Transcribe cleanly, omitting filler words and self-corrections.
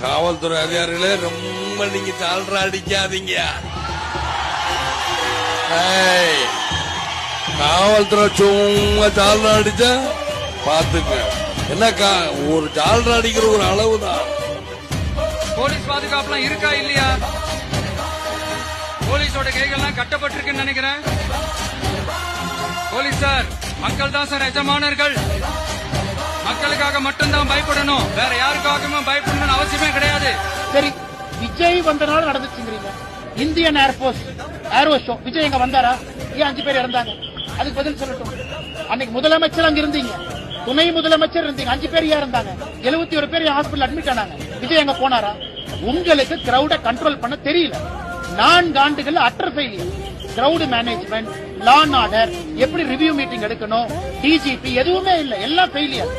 காவல்துறை அதிகாரிகளே ரொம்ப நீங்க சால்ரா அடிக்காதீங்க. காவல்துறை சும்மா சால்ரா அடிச்சா பாத்துக்க. என்னக்கா ஒரு சால்ரா அடிக்கிற ஒரு அளவுதான். போலீஸ் பாதுகாப்புலாம் இருக்கா இல்லையா? போலீஸோட கைகள்லாம் கட்டப்பட்டிருக்குன்னு நினைக்கிறேன். போலீஸ் சார், மக்கள் தான் சார் எஜமானர்கள். மக்களுக்காக மட்டும்தான் பயப்படணும், வேற யாருக்காகவும் பயப்படணும்னு அவசியமே கிடையாது. சரி, விஜய் வந்தனால நடந்துச்சுங்கிறீங்க. Indian air force aero show Vijay எங்க வந்தாரா? ஏன் 5 பேர் இறந்தாங்க? அதுக்கு பதில் சொல்லட்டும். அன்னைக்கு முதலமைச்சர் அங்க இருந்தீங்க, துணை முதலமைச்சர் இருந்தீங்க. 5 பேர் ஏன் இருந்தாங்க? 71 பேர் ஹாஸ்பிட்டல் அட்மிட் ஆனாங்க. விஜய் எங்க போனாரா? உங்களுக்கு கிரௌட கண்ட்ரோல் பண்ண தெரியல. 4 ஆண்டுகள் utter failure. Crowd management, law and order, எப்படி ரிவ்யூ மீட்டிங் எடுக்கணும், டிஜிபி எதுவுமே இல்ல, எல்லாம் ஃபெயிலியர்.